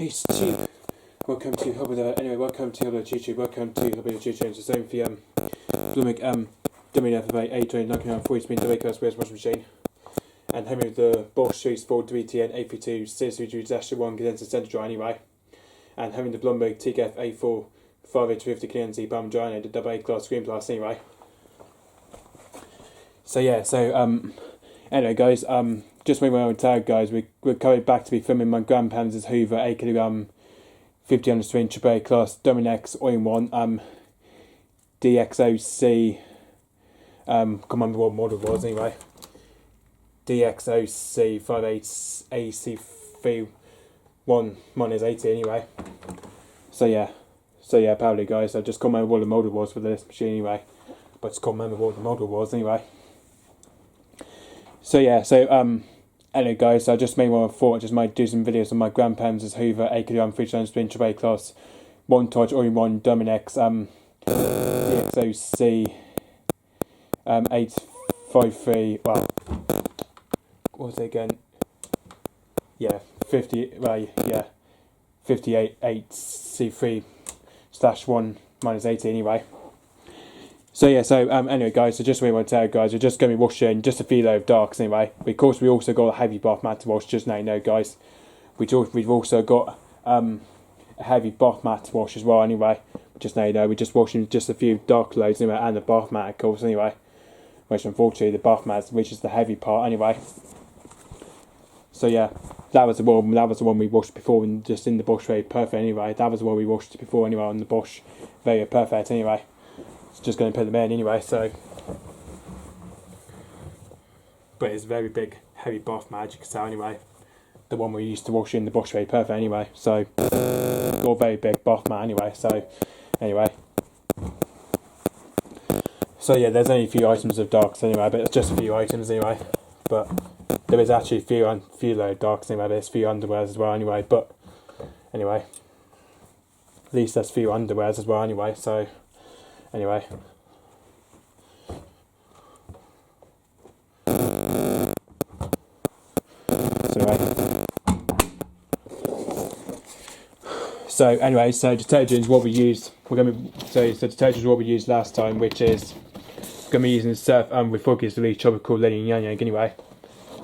Peace to welcome to Hoover. Anyway, welcome to Hoover YouTube. Welcome to Hoover YouTube. It's the same for Blooming dummy for about 8 knocking on 40 spin the Baker's washing machine. And having the Bosch Series 4 WTN 832 632-1 condenser center dry anyway. And having the Bloomberg TKF A4 5850 condenser bum dry and the double A class screen plus anyway. So yeah, anyway guys, just when we were on tag guys, we're coming back to be filming my grandparents' Hoover 8 kg 50 string triple A class Dynamicnext all-in-one DXOC can't remember what model it was anyway. DXOC58AC3 -80 anyway. So yeah, apparently guys, I just can't remember what the model was for this machine anyway. But I just can't remember what the model was anyway. So yeah, anyway guys, I just made one thought I just might do some videos on my grandparents' Hoover 8 kg 3 string triple A class one touch all-in-one Dynamicnext DXOC 853, well, what was it again? Yeah, 58AC3/1 -80 anyway. So yeah, anyway guys, so just what I want to tell you guys, we're just going to be washing just a few load of darks anyway. Of course, we also got a heavy Bathmat to wash, just now you know guys. We've also got a heavy Bathmat to wash as well anyway. Just now you know, we're just washing just a few dark loads anyway, and the Bathmat of course anyway. Which unfortunately the Bathmat, which is the heavy part anyway. So yeah, that was the one we washed before, and just in the Bosch very perfect anyway. That was the one we washed before anyway on the Bosch very perfect anyway. Just going to put them in anyway, so. But it's a very big, heavy Bathmat, you can tell anyway. The one we used to wash in the Bosch very perfect anyway, so. Got a very big Bathmat anyway, so. Anyway. So yeah, there's only a few items of darks anyway, but it's just a few items anyway. But there is actually a few load darks anyway, there's a few underwears as well anyway, but. Anyway. At least there's a few underwears as well anyway, so. Anyway. So anyway, detergent is what we used. Detergent is what we used last time, which is going to be using the surf with focus release tropical linen yang yang anyway.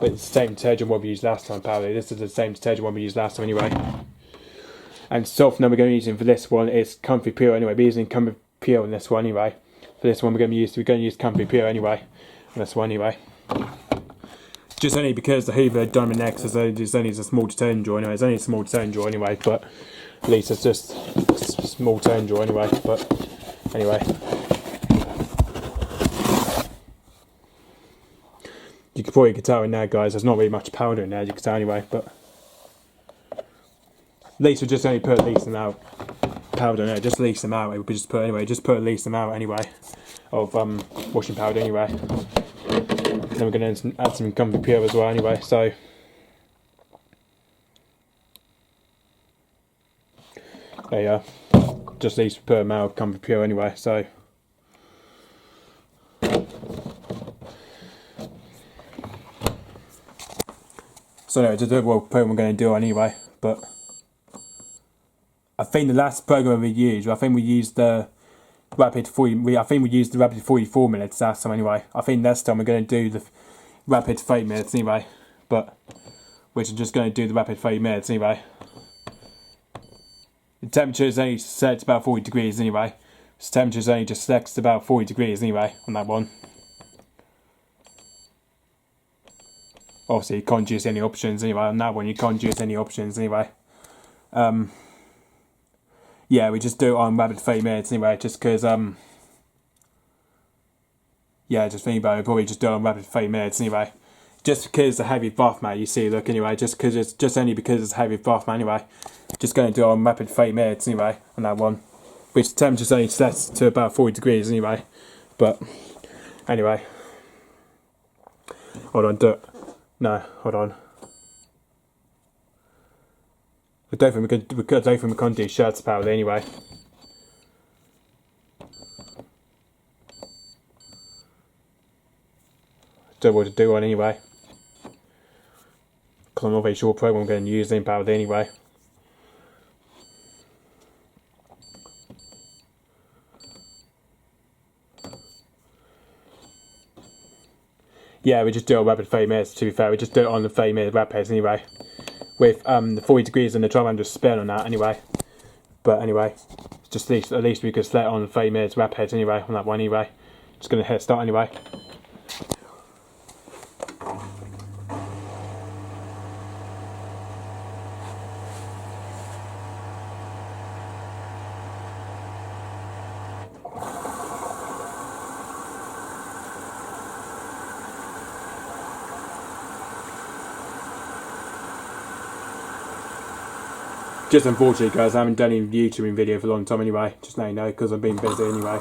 But it's the same detergent what we used last time, apparently. This is the same detergent what we used last time anyway. And softener we're going to be using for this one is Comfy Pure anyway. We're using Comfy Pure on this one anyway. For this one we're going to use Comfy Pure anyway. On this one anyway. Just only because the Hoover Dynamicnext is only a small detergent drawer anyway. It's only a small detergent drawer anyway, but at least it's just a small detergent drawer anyway. But anyway. You can probably tell in there guys, there's not really much powder in there, you can tell anyway, but at least we just only put a least amount powder in there, just least amount, we just put a least amount anyway of washing powder anyway. Then we're going to add some Comfy Pure as well anyway, so there you are. Just at least put a amount of Comfy Pure anyway, so anyway, just do what program we're going to do anyway, but I think the last program we used, I think we used the rapid 44 minutes last time anyway. I think next time we're going to do the rapid 30 minutes anyway, but which is just going to do the rapid 30 minutes anyway. The temperature is only set to about 40 degrees anyway. The temperature is only just set to about 40 degrees anyway on that one. Obviously you can't use any options anyway on that one, you can't use any options anyway. Yeah, we just do it on rapid 30 minutes anyway, just because, yeah, just think about it, probably just do it on rapid 30 minutes anyway. Just because the heavy Bathmat, you see, look anyway, just only because it's heavy Bathmat anyway. Just going to do it on rapid 30 minutes anyway, on that one. Which the temperature's only set to about 40 degrees anyway. But, anyway. Hold on, do it. No, hold on. I don't think we can't do shirts apparently anyway. Don't know what to do on anyway. Because I'm not very sure what program I'm going to use in apparently anyway. Yeah, we just do a web at 30 minutes, to be fair. We just do it on the 30-minute web pace anyway. With the 40 degrees and the 1200 spin on that anyway. But anyway, just at least we could set it on 30 minutes web pace anyway, on that one anyway. Just going to hit start anyway. Just unfortunately, guys, I haven't done any YouTubing video for a long time anyway. Just now you know, because I've been busy anyway.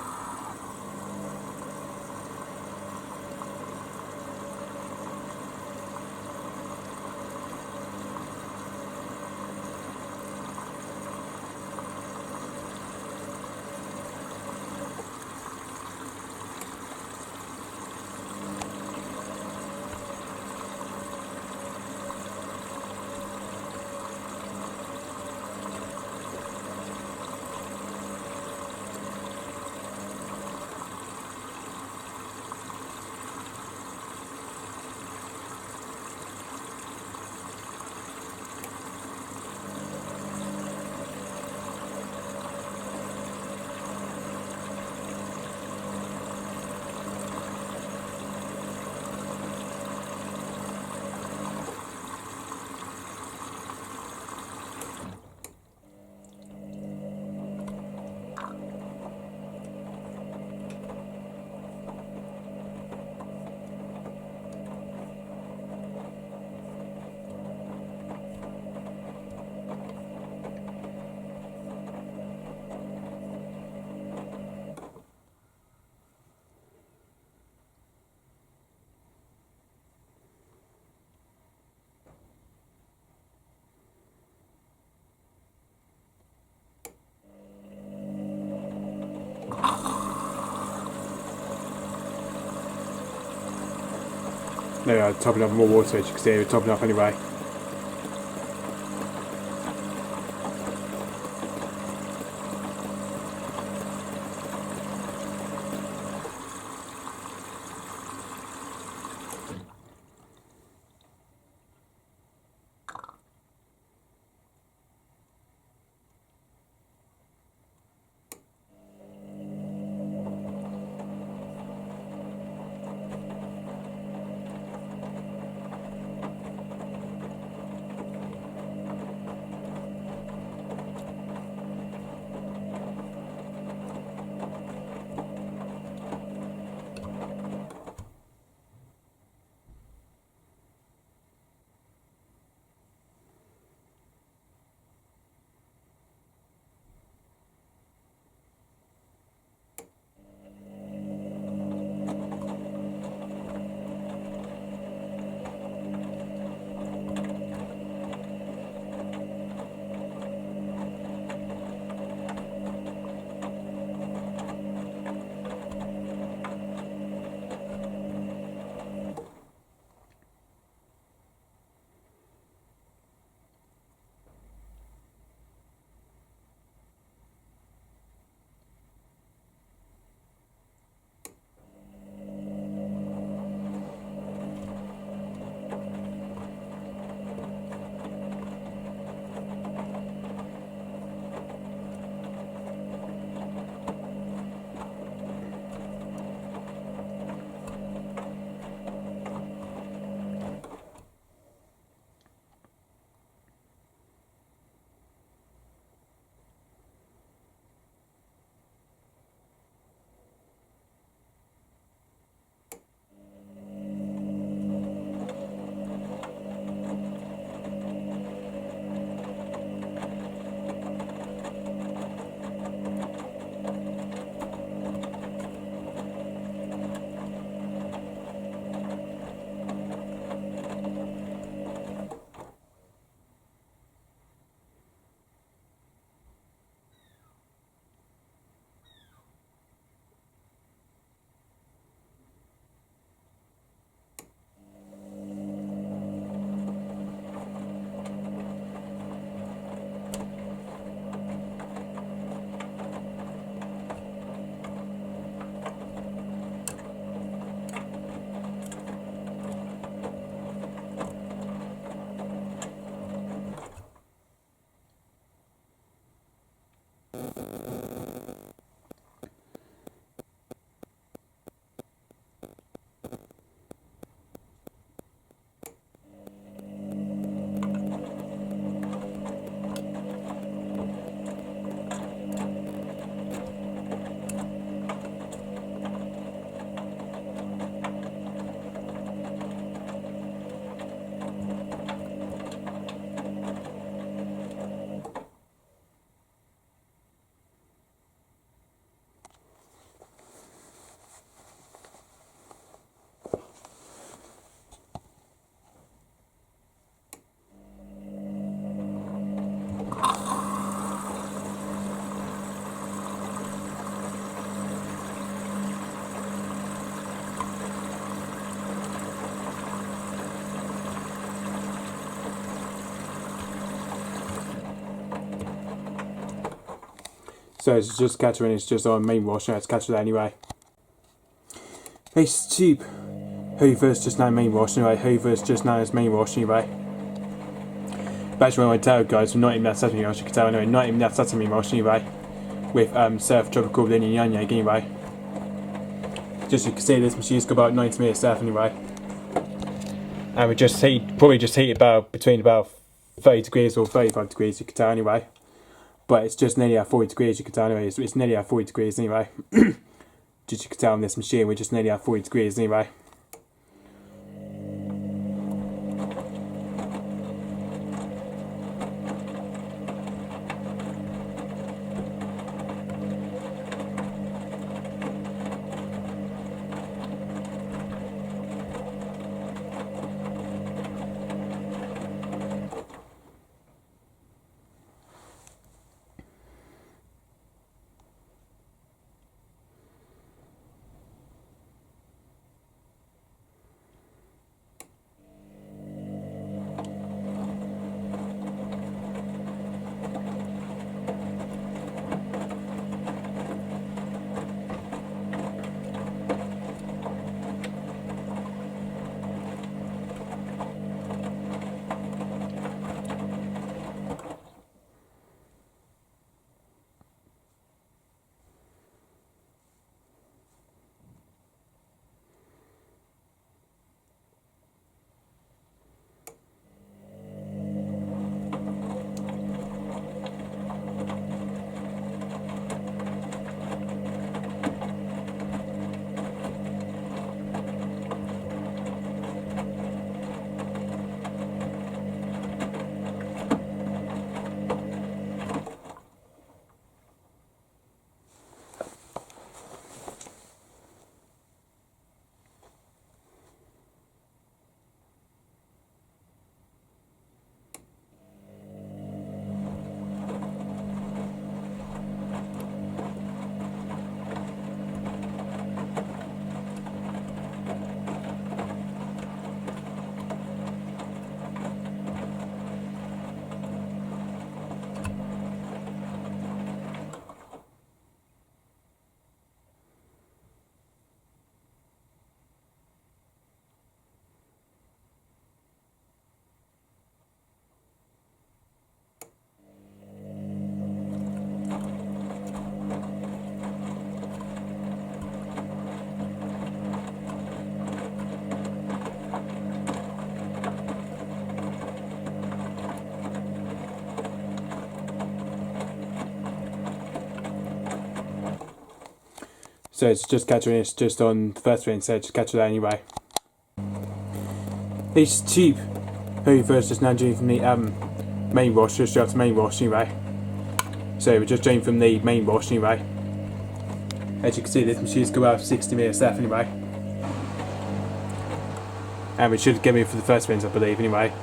There we are, topping up more water, as you can see, we're topping up anyway. So it's just catcher and it's just on main wash, no, it's catcher there anyway. It's cheap. Hoover's just now main wash anyway, Hoover's just now as main wash anyway. But actually what I want to tell guys, we're not even that sesame wash, you can tell anyway, not even that sesame wash anyway. With surf tropical linear yanyak anyway. Just you can see this machine's got about 90 minutes left anyway. And we just probably just heat about between about 30 degrees or 35 degrees, you can tell anyway. But it's just nearly at 40 degrees, you can tell anyway. It's nearly at 40 degrees anyway. Just you can tell on this machine, we're just nearly at 40 degrees anyway. So it's just catcher and it's just on the first ring, so just catcher there anyway. It's cheap. Hoover's just now doing from the main wash, just after main wash anyway. So we're just doing from the main wash anyway. As you can see, this machine's got about 60 minutes left anyway. And we should get in for the first rinse, I believe, anyway.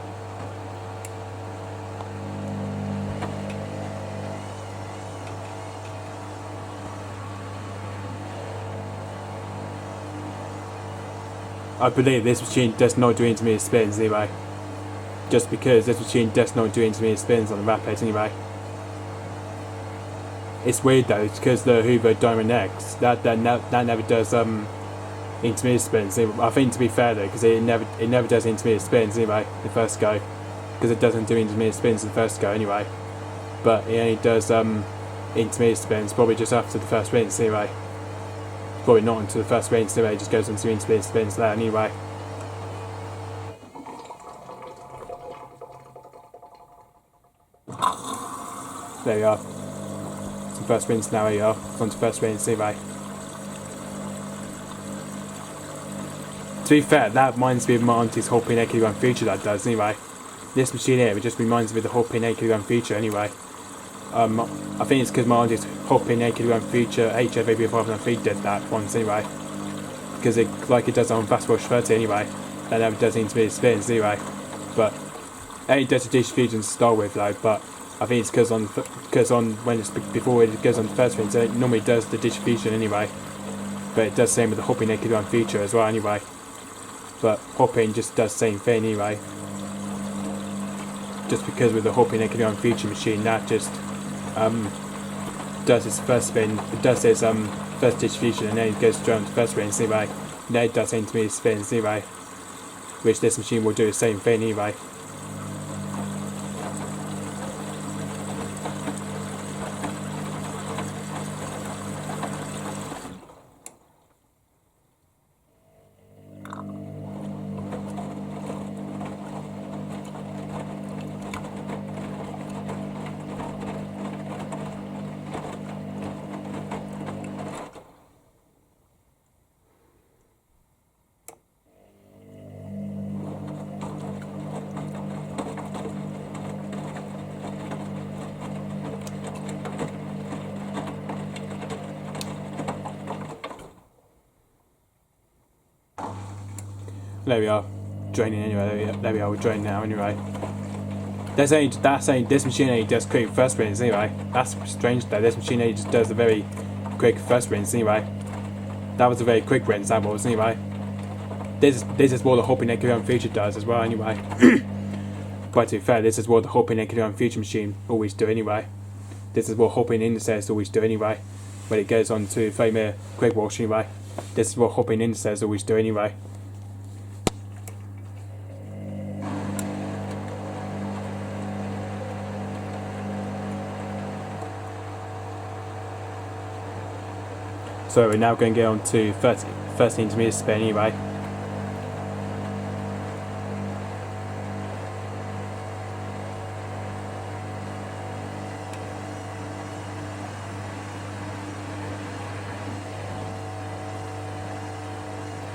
I believe this machine does not do intermediate spins anyway. Just because this machine does not do intermediate spins on the rapid anyway. It's weird though, it's because the Hoover Dynamicnext that never does intermediate spins. I think to be fair though, because it never does intermediate spins anyway the first go, because it doesn't do intermediate spins in the first go anyway. But it only does intermediate spins probably just after the first rinse anyway. Probably not until the first rinse anyway, it just goes into intermediate spins there anyway. There you are. It's the first rinse now, here you are. It's on to first rinse anyway. To be fair, that reminds me of my auntie's whole pin 8 kg feature that does anyway. This machine here, it just reminds me of the whole pin 8 kg feature anyway. I think it's because my auntie's whole pin 8 kg feature HFAB503 did that once anyway. Because it does on Fast Wash 30 anyway. That never does intermediate spins anyway. But it does the distribution to start with though, but I think it's because when it's before it goes on the first rinse, it normally does the distribution anyway. But it does the same with the hopping 8 kg feature as well anyway. But hopping just does the same thing anyway. Just because with the hopping 8 kg feature machine, that just does its first spin, it does its first distribution, and then it goes straight on to first spin anyway. Then it does intermediate spins anyway, which this machine will do the same thing anyway. There we are, draining anyway. There we are, we're draining now anyway. That's only this machine only does quick first sprints anyway. That's strange though. This machine only just does a very quick first sprints anyway. That was a very quick rinse, that was anyway. This is what the hopping Echo feature does as well anyway. But to be fair, this is what the hopping Echo feature machine always do anyway. This is what hopping indices always do anyway. When it goes on to 30-minute quick wash anyway. This is what hopping indices always do anyway. So we're now going to get on to first intermediate spin anyway.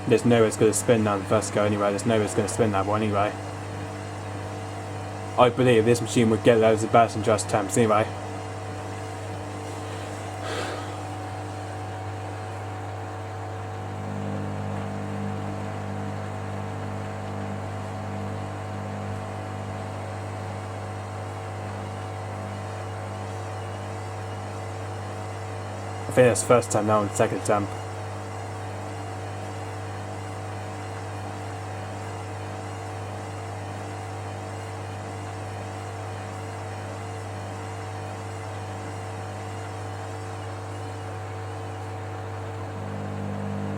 There's no way it's going to spin that first go anyway. There's no way it's going to spin that one anyway. I believe this machine would get loads of bats and just temps anyway. I think that's the first time now and second attempt.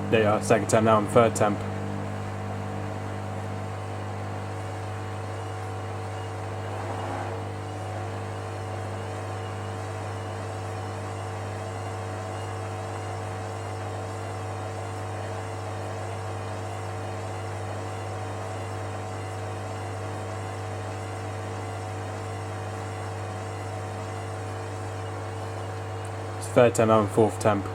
There you are, second attempt now and third attempt. Third temp and fourth temp.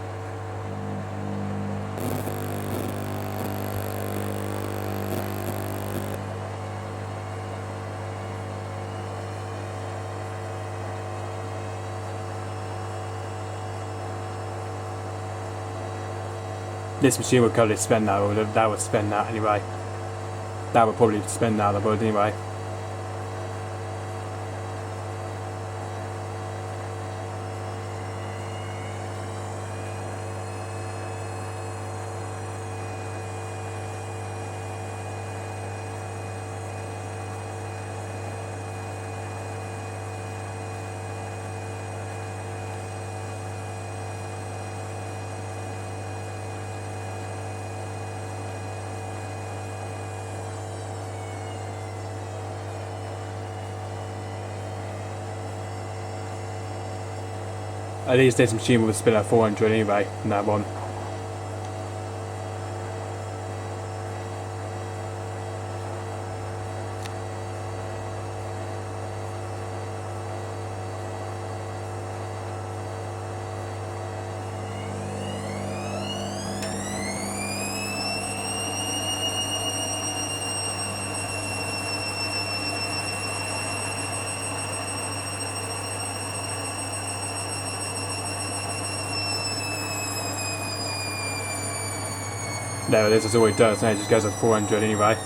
This machine would probably spin that, or that would spin that anyway. That would probably spin that, the board anyway. At least this machine would spin at 400 anyway, in that one. No, this is all it does, and it just goes at 400 anyway.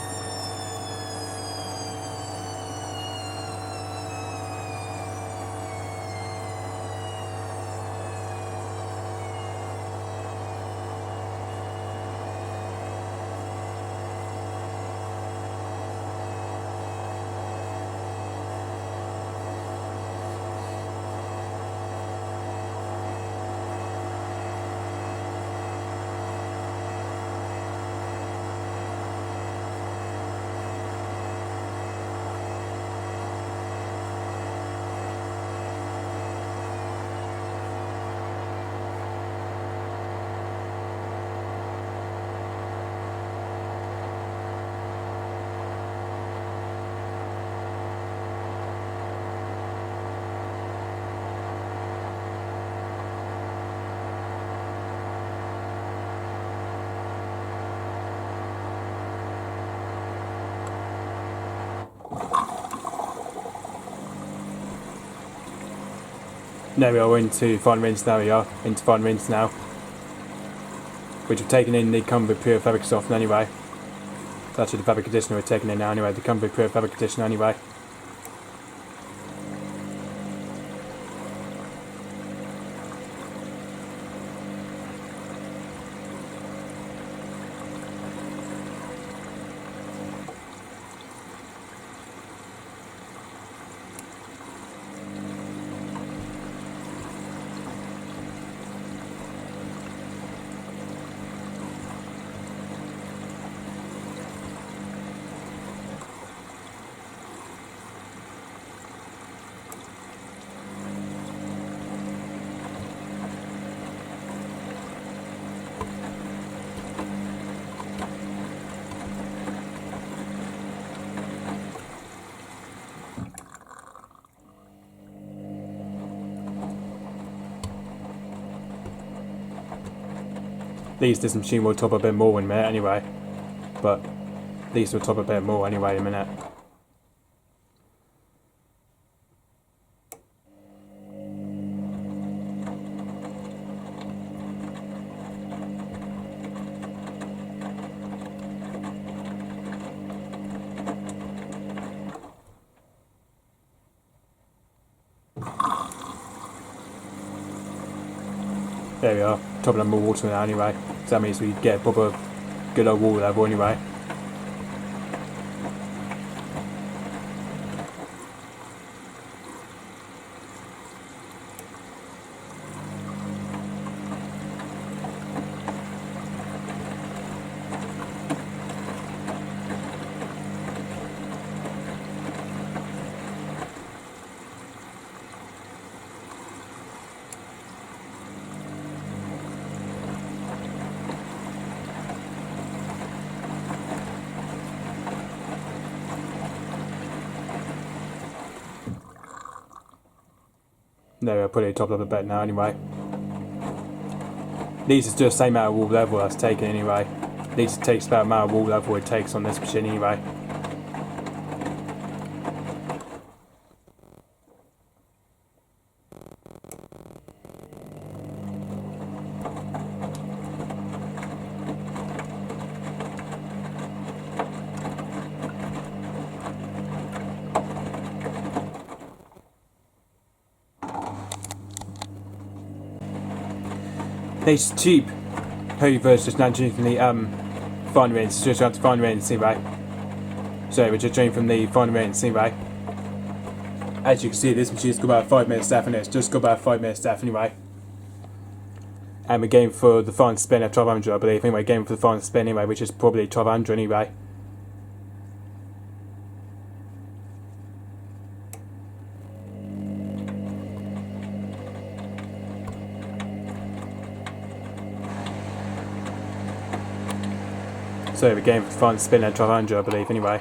There we are, into fine rinse. There we are, into fine rinse now. Which we've taken in the Comfort Pure Fabric Softener anyway. It's actually the fabric conditioner we're taking in now anyway, the Comfort Pure Fabric Conditioner anyway. These this machine will top a bit more in a minute anyway, but these will top a bit more anyway in a minute. There we are, topping up more water now anyway, so that means we get a proper good old water level anyway. There we are, put it topped up a bit now anyway. These is just the same amount of wool level that's taken anyway. These takes about the amount of wool level it takes on this machine anyway. This cheap Hoover's just now doing from the fine rinse, just out to fine rinse anyway. So we're just doing from the fine rinse anyway. As you can see, this machine's got about 5 minutes left and it's just got about 5 minutes left anyway. And we're going for the final spin at 1200 I believe, anyway, going for the final spin anyway, which is probably 1200 anyway. So we're going for the final spin at 1200 I believe anyway.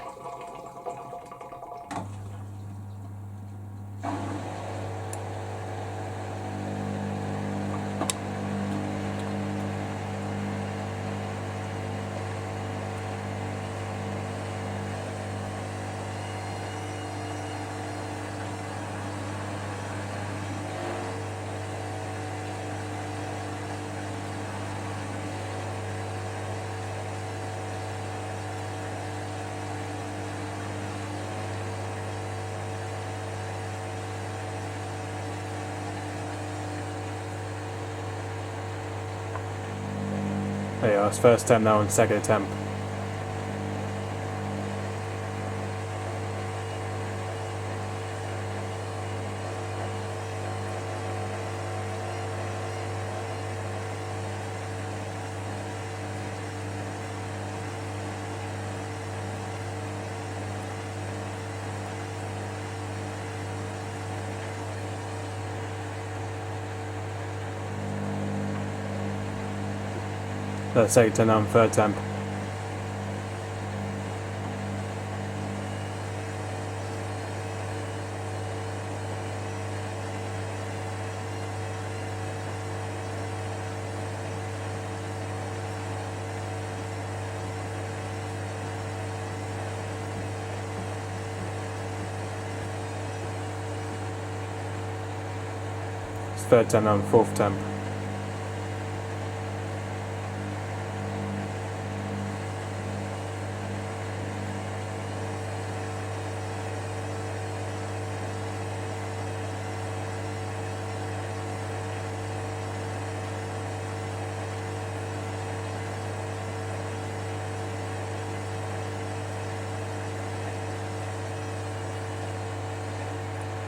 There you are, it's first attempt now and second attempt. That's second attempt now and third attempt. third temp now and fourth temp.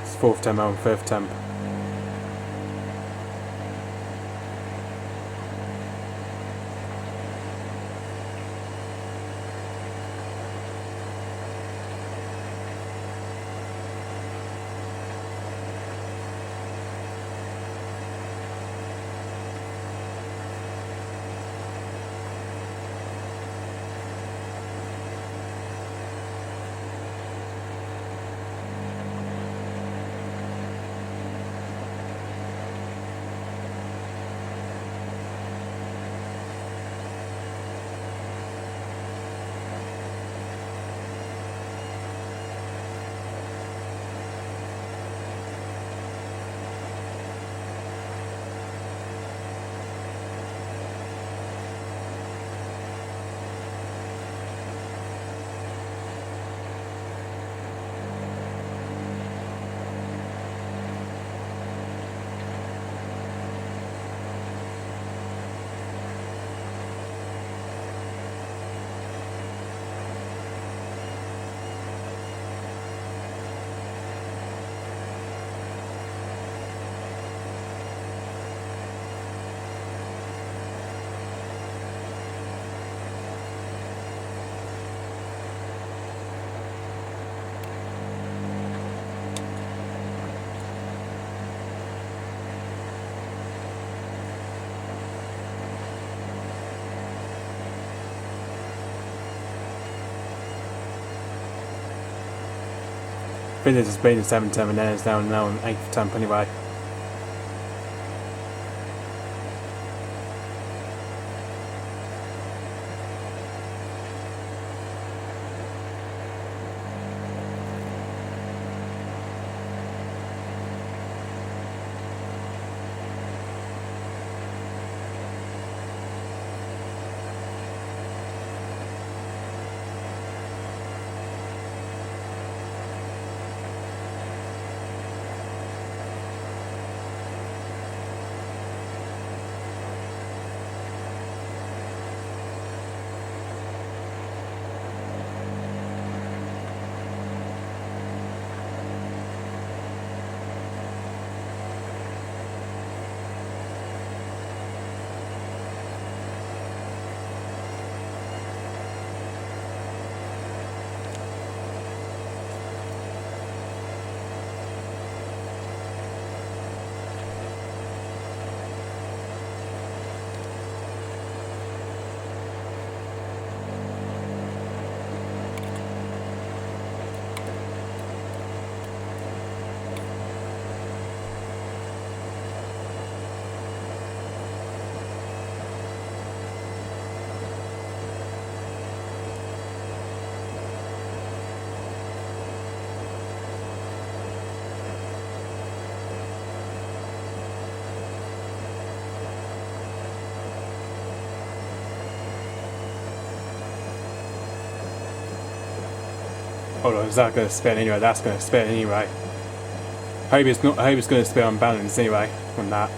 It's fourth temp now and fifth temp. I think it's been in 7th temp and then it's now in 8th temp anyway. Hold on, is that going to spin anyway? That's going to spin anyway. Hope it's not. I hope it's going to spin on balance anyway on that.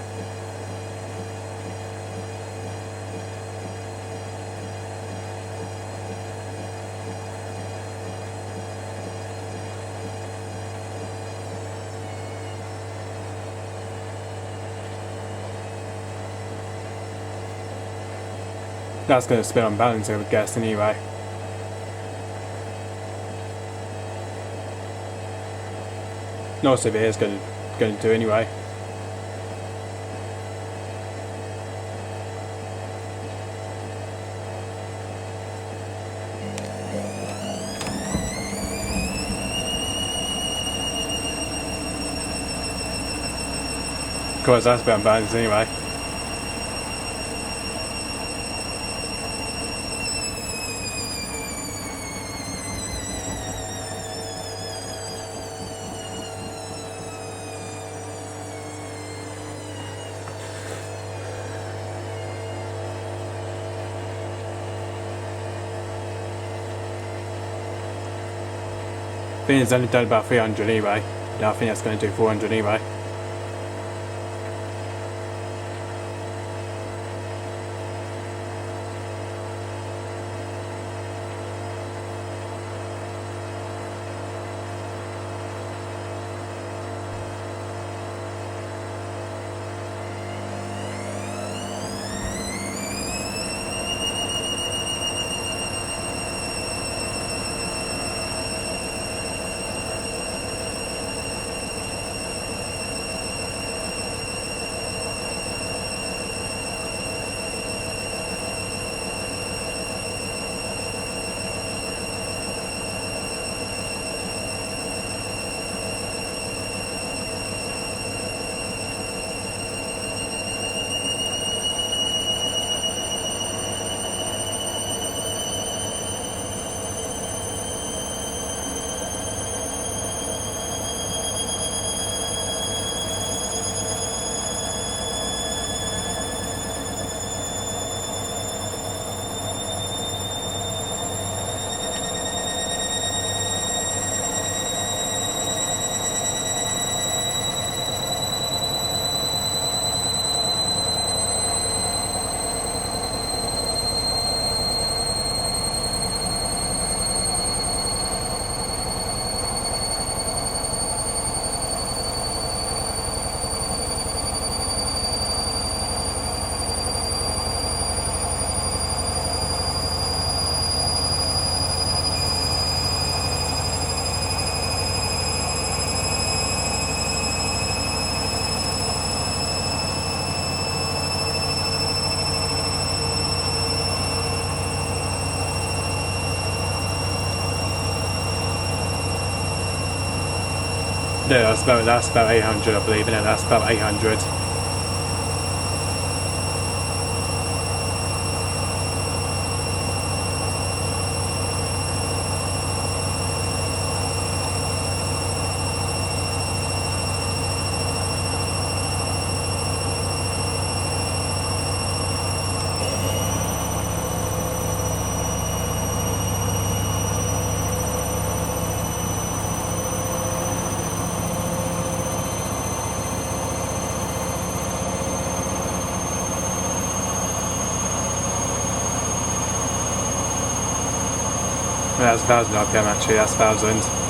That's going to spin on balance, I would guess anyway. Not if it is going to do anyway. Of course, that's a bit unbalanced anyway. I think it's only done about 300 anyway. Yeah, I think that's going to do 400 anyway. No, that's about 800, I believe, and that's about 800. That's 1000 RPM actually, that's 1000.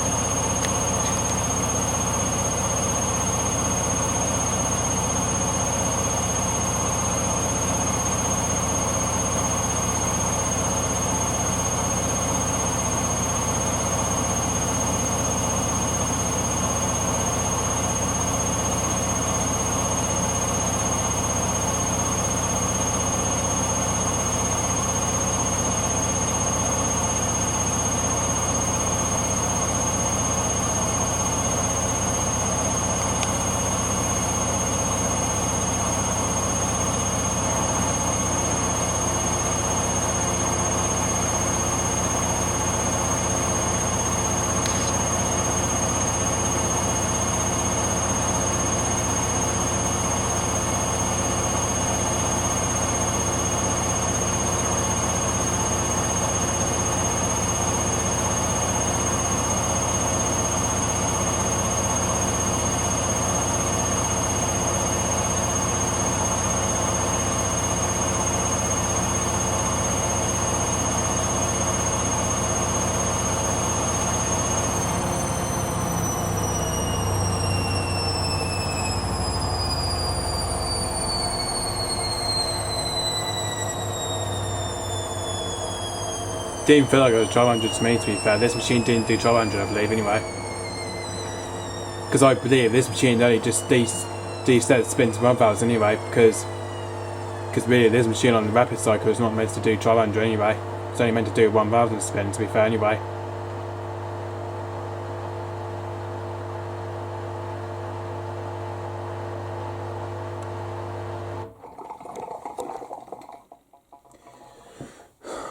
Didn't feel like it was 1200 to me, to be fair. This machine didn't do 1200, I believe, anyway. Because I believe this machine only just set spin to 1000 anyway, because really this machine on the rapid cycle is not meant to do 1200 anyway. It's only meant to do 1000 spin, to be fair, anyway.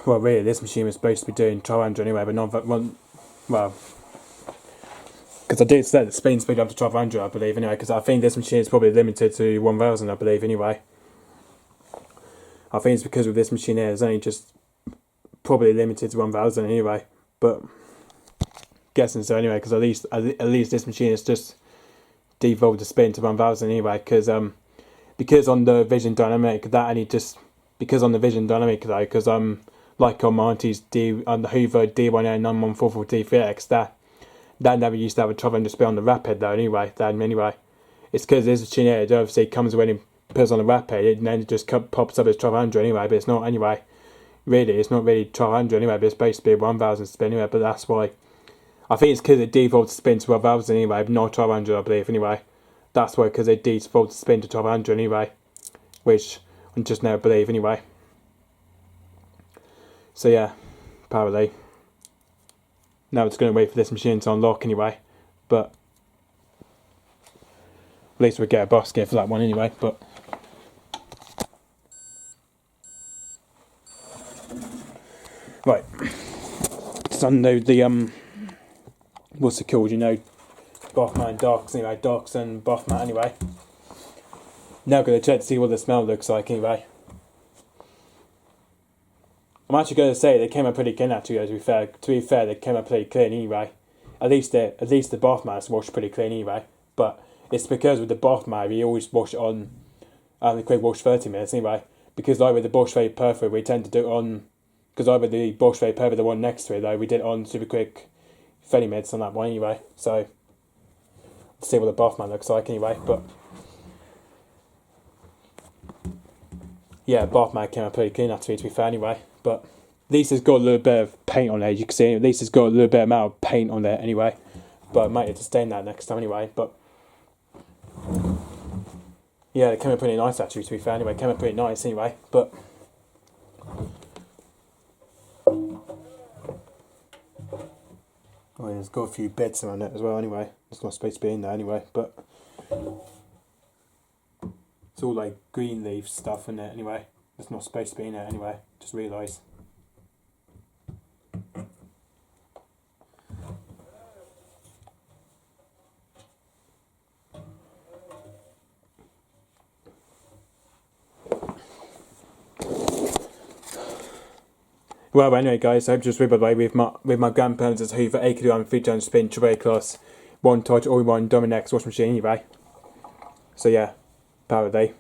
Well, really, this machine was supposed to be doing 1200 anyway, but not one. Well, because I did set the spin speed up to 1200, I believe, anyway. Because I think this machine is probably limited to 1000, I believe, anyway. I think it's because with this machine here, it's only just probably limited to 1000 anyway. But guessing so anyway, because at least this machine is just devolved the spin to 1000 anyway, because on the Vision Dynamic that only just because on the Vision Dynamic though, because like on my auntie's on the Hoover D1091443X that never used to have a 1200 spin on the rapid though anyway. It's because this machine here, it obviously comes when it puts on the rapid, and then it just pops up as 1200 anyway, but it's not anyway. Really, it's not really 1200 anyway, but it's basically 1000 spin anyway, but that's why. I think it's because it defaults to spin to 1000 anyway, but not 1200 I believe anyway. That's why, because it defaults to spin to 1200 anyway, which I just now believe anyway. So yeah, apparently. Now it's going to wait for this machine to unlock anyway, but at least we'll get a basket for that one anyway, but right. So the what's it called, you know, Bathmat and Darks anyway, Darks and Bathmat anyway. Now I'm going to check to see what the smell looks like anyway. I'm actually going to say they came out pretty clean actually, to be fair they came out pretty clean anyway. At least the Bathmat's washed pretty clean anyway, but it's because with the Bathmat we always wash it on the quick wash 30 minutes anyway, because like with the Bosch Vapor Perfect we tend to do it on, because like with the Bosch Vapor Perfect, the one next to it though, we did it on super quick 30 minutes on that one anyway, so let's see what the Bathmat looks like anyway, but yeah, Bathmat came out pretty clean actually, to be fair anyway, but at least it's got a little bit of paint on there, you can see, at least it's got a little bit amount of paint on there anyway, but I might have to stain that next time anyway, but yeah, it came out pretty nice actually, to be fair anyway, it came out pretty nice anyway, but oh yeah, it's got a few bits around it as well anyway, it's not supposed to be in there anyway, but it's all like green leaf stuff in it anyway, it's not supposed to be in there anyway, just realised. Well, anyway, guys, I hope you just by the way with my grandparents as Hoover AKD 3 spin tray class 1 touch all-in-one Dynamicnext washing machine anyway. So yeah, power day.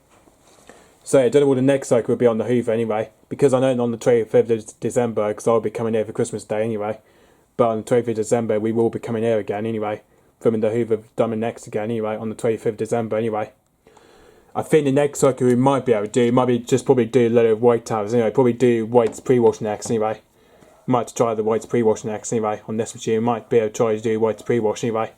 So yeah, I don't know what the next cycle will be on the Hoover anyway, because I know on the 25th of December, because I'll be coming here for Christmas Day anyway. But on the 25th of December, we will be coming here again anyway, filming the Hoover Dynamicnext again anyway on the 25th of December anyway. I think the next cycle we might be able to do, might be just probably do a load of white towels anyway, probably do whites pre-wash next anyway. Might try the whites pre-wash next anyway on this machine, might be able to try to do whites pre-wash anyway.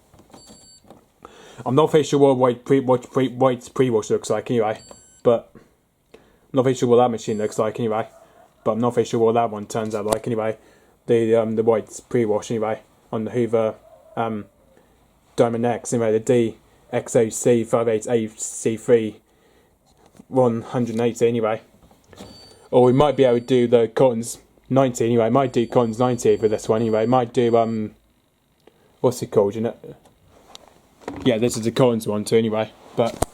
I'm not very sure what whites pre-wash looks like anyway, but I'm not very sure what that machine looks like anyway, but I'm not very sure what that one turns out like anyway. The whites pre-wash anyway on the Hoover Dynamicnext anyway, the DXOC58AC3 180 anyway, or we might be able to do the Cottons 90 anyway. Might do Cottons 90 for this one anyway. Might do what's it called? You know, yeah, this is the Cottons one too anyway. But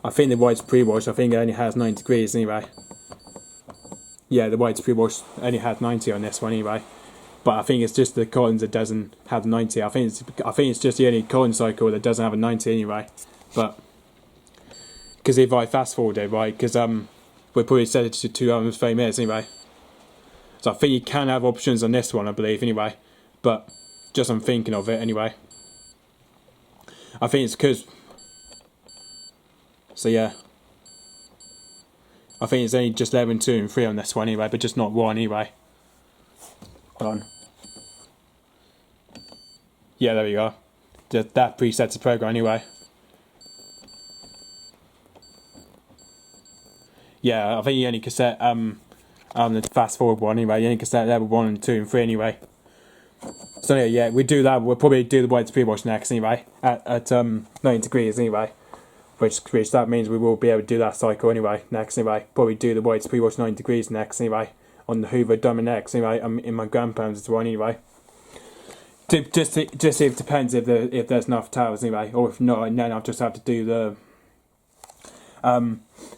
I think the white's pre-wash, I think it only has 9 degrees anyway. Yeah, the white's pre-wash only had 90 on this one anyway. But I think it's just the Cottons that doesn't have 90. I think it's just the only Cotton cycle that doesn't have a 90 anyway. But because if I fast forward it, right, because we'll probably set it to 2 hours 30 minutes anyway. So I think you can have options on this one, I believe anyway. But just I'm thinking of it anyway. I think it's because. So yeah. I think it's only just 11, 2 and 3 on this one anyway, but just not 1 anyway. Hold on. Yeah, there we go. That presets the program anyway. Yeah, I think you only can set the fast forward one anyway. You only can set level 1 and 2 and 3 anyway. So yeah, we do that. We'll probably do the whites pre-wash next anyway at 9 degrees anyway. Which that means we will be able to do that cycle anyway next anyway. Probably do the whites pre-wash 9 degrees next anyway on the Hoover Dynamicnext anyway. In my grandparents as well anyway. Just it depends if there's enough towels anyway, or if not, and then I'll just have to do the.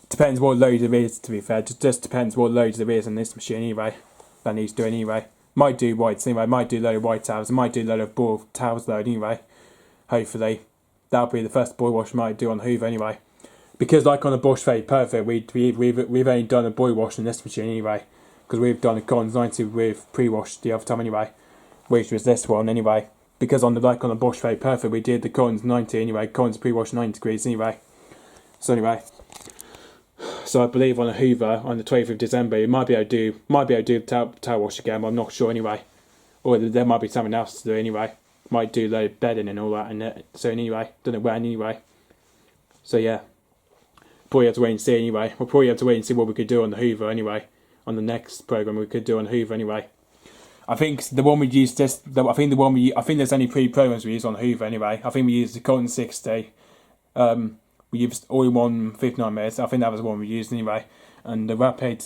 Depends what load there is, to be fair. Just depends what loads there is on this machine anyway. That needs doing anyway. Might do whites anyway, might do a load of white towels, might do a load of boil towels load anyway. Hopefully. That'll be the first boil wash I might do on the Hoover anyway. Because like on the Bosch Very Perfect, we've only done a boil wash on this machine anyway. Because we've done a Cons 90 with pre-wash the other time anyway. Which was this one anyway. Because on the Bosch Very Perfect, we did the Cons 90 anyway. Cons pre-wash 90 degrees anyway. So anyway. So I believe on the Hoover on the 20th of December, you might be able to do the towel wash again, but I'm not sure anyway. Or there might be something else to do anyway. Might do load of bedding and all that, and so anyway, don't know when anyway. So yeah, probably have to wait and see anyway. We'll probably have to wait and see what we could do on the Hoover anyway. On the next program we could do on Hoover anyway. I think the one we used I think there's only pre-programs we use on Hoover anyway. I think we used the Cotton 60. We used all-in-one 59 minutes. I think that was the one we used anyway. And the Rapid,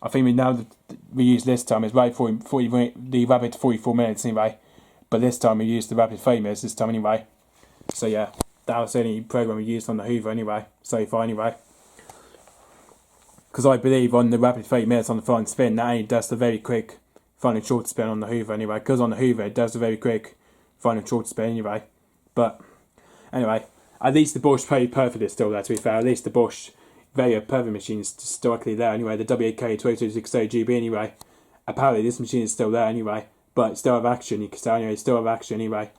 I think we use this time is the Rapid 44 minutes anyway. But this time we used the Rapid 30 minutes this time anyway. So yeah, that was the only program we used on the Hoover anyway, so far anyway. Because I believe on the Rapid 30 minutes on the front spin, that only does the very quick front and short spin on the Hoover anyway. Because on the Hoover it does the very quick front and short spin anyway. But anyway, at least the Bosch Very Perfect is still there, to be fair. At least the Bosch Very Perfect machine is still actually there anyway. The WK2260GB anyway. Apparently this machine is still there anyway. But still have action, you can say anyway, still have action anyway.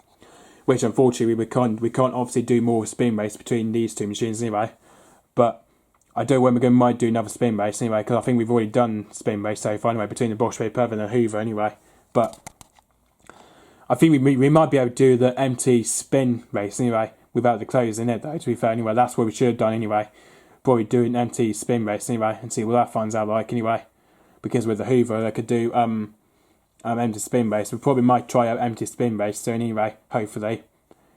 Which unfortunately we can't obviously do more spin race between these two machines anyway. But I don't know when we might do another spin race anyway, because I think we've already done spin race so far anyway between the Bosch Very Perfect and the Hoover anyway. But I think we might be able to do the empty spin race anyway without the clothes in it though, to be fair anyway. That's what we should have done anyway. Probably do an empty spin race anyway and see what that finds out like anyway. Because with the Hoover I could do empty spin race. We probably might try out empty spin race soon anyway, hopefully.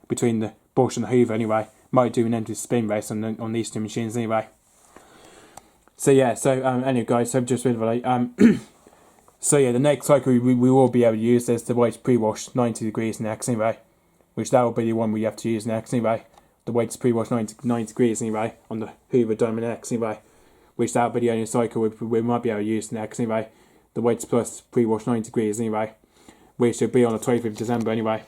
Between the Bosch and the Hoover anyway. Might do an empty spin race on these two machines anyway. So yeah, so anyway guys, so just really so yeah, the next cycle we will be able to use is the weights pre-wash 90 degrees next anyway. Which that will be the one we have to use next anyway. The weights pre-wash 90 degrees anyway on the Hoover Dynamicnext anyway. Which that will be the only cycle we might be able to use next anyway. The weights plus pre-wash 90 degrees anyway, which will be on the 20th of December anyway.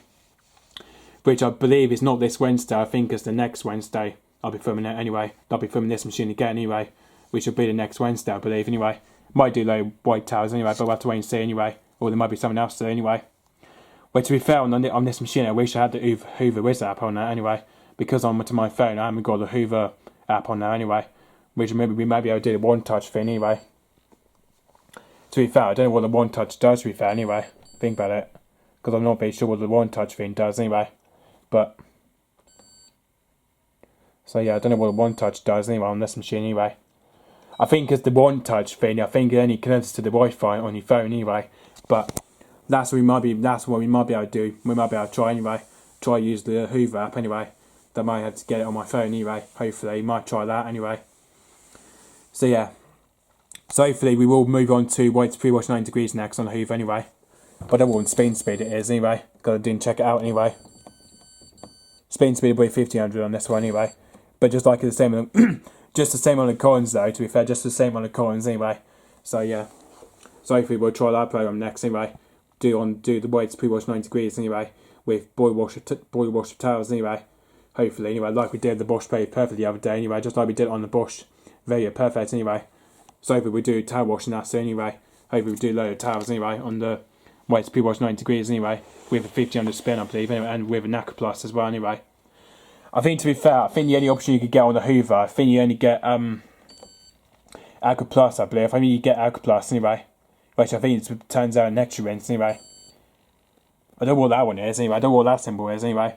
Which I believe is not this Wednesday, I think it's the next Wednesday. I'll be filming it anyway. I'll be filming this machine again anyway, which will be the next Wednesday, I believe anyway. Might do low white towels anyway, but we'll have to wait and see anyway. Or there might be something else to do anyway. But to be fair, on this machine, I wish I had the Hoover Wiz app on there anyway. Because on to my phone, I haven't got the Hoover app on there anyway. Which maybe we might be able to do the one-touch thing anyway. To be fair, I don't know what the one touch does, to be fair, anyway. Think about it. Because I'm not very sure what the one touch thing does, anyway. But so yeah, I don't know what the one touch does, anyway, on this machine, anyway. I think it's the one touch thing, I think it only connects to the Wi-Fi on your phone, anyway. But that's what we might be able to do. We might be able to try, anyway. Try use the Hoover app, anyway. I might have to get it on my phone, anyway. Hopefully, might try that, anyway. So yeah. So hopefully we will move on to weights pre-wash 90 degrees next on the Hoover anyway. But I don't know what spin speed it is anyway. Because I didn't check it out anyway. Spin speed will be 1500 on this one anyway. But just like the same on just the same on the Collins though, to be fair, just the same on the Collins anyway. So yeah. So hopefully we'll try that program next anyway. Do the weights pre-wash 90 degrees anyway. With boil wash of towels anyway. Hopefully anyway, like we did the Bosch Very Perfect the other day anyway. Just like we did on the Bosch Very Perfect anyway. So hopefully we do towel washing that soon anyway. Hopefully we do a load of towels anyway on the weights pre-wash 90 degrees anyway. With a 1500 spin I believe anyway, and with a Nacre Plus as well anyway. I think to be fair, I think the only option you could get on the Hoover, I think you only get Nacre Plus I believe. I mean you get Nacre Plus anyway. Which I think it turns out an extra rinse anyway. I don't know what that one is anyway, I don't know what that symbol is anyway.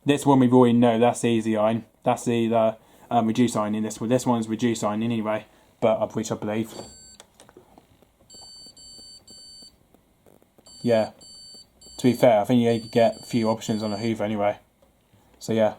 This one we've already know, that's the easy iron. That's the reduce iron in this one. This one's reduce iron anyway. But which I believe. Yeah. To be fair, I think you could get a few options on a Hoover anyway. So yeah.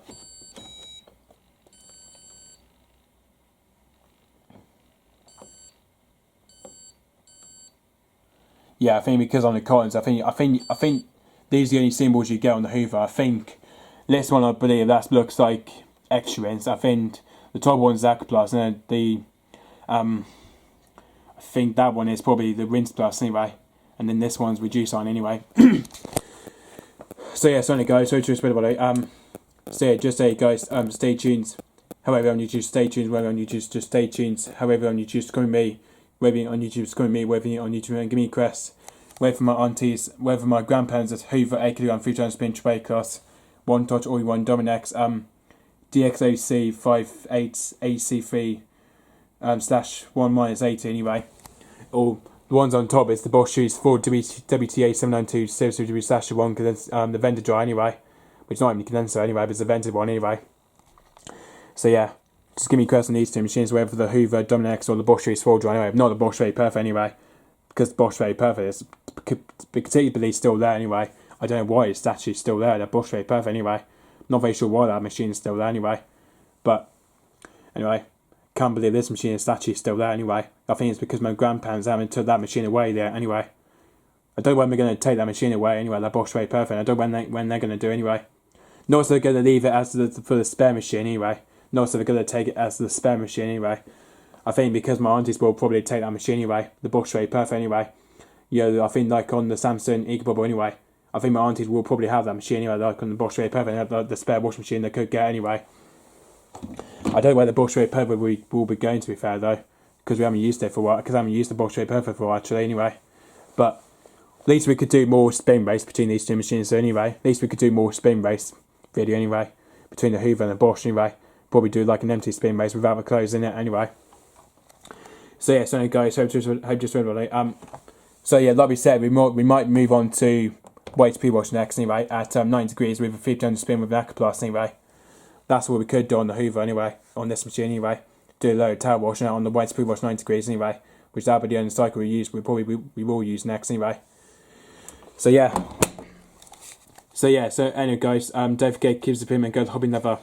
Yeah, I think because on the Collins, I think these are the only symbols you get on the Hoover. I think this one I believe that looks like extra rinse. I think the top one's Nacre Plus, and the I think that one is probably the rinse plus anyway. and then this one's reduce iron anyway. So yeah, so anyway guys, sorry to explain about it. So yeah, just say guys, stay tuned. However on YouTube, stay tuned. Whether on YouTube, just stay tuned. However on YouTube, it's coming me. Whether on YouTube, it's coming me. Whether on YouTube, give me a crest. Whether for my aunties, whether my grandparents at Hoover, 8 kg, 3 times spin, tray class, 1 touch, all you want, Dynamicnext, DXOC58AC3, /1-80 anyway. Or the ones on top is the Bosch shoes for WTA792 0 /1 because the vented dry anyway, which is not even a condenser anyway, but it's a vented one anyway. So yeah, just give me a crest on these two machines, whether the Hoover, Dynamicnext or the Bosch shoes for dry anyway. Not the Bosch very perfect anyway, because the Bosch very perfect is particularly still there anyway. I don't know why it's actually still there. The Bosch very perfect anyway. Not very sure why that machine is still there anyway. But anyway, can't believe this machine is actually still there anyway. I think it's because my grandparents haven't took that machine away there anyway. I don't know when they're going to take that machine away anyway. That Bosch very perfect. I don't know when they're going to do anyway. Not so they're going to leave it as for the spare machine anyway. Not so they're going to take it as the spare machine anyway. I think because my aunties will probably take that machine anyway. The Bosch very perfect anyway. You know, I think like on the Samsung EcoBubble anyway. I think my aunties will probably have that machine anyway, like on the Bosch very perfect, like the spare washing machine they could get anyway. I don't know where the Bosch very perfect will be going, to be fair though, because we haven't used it for a while. Because I haven't used the Bosch very perfect for a while actually anyway. But at least we could do more spin race between these two machines. So anyway, at least we could do more spin race video anyway between the Hoover and the Bosch anyway. Probably do like an empty spin race without the clothes in it anyway. So yeah, so anyway, guys, hope just really. So yeah, like we said, we might move on to weight pre-wash next anyway at 9 degrees with a 300 spin with an Plus anyway. That's what we could do on the Hoover anyway, on this machine anyway. Do a load of towel washing out on the weight pre-wash 9 degrees anyway, which that'll be the only cycle we will use next anyway. So yeah. So anyway guys, don't forget, keep us a pin and go to Hobby Never.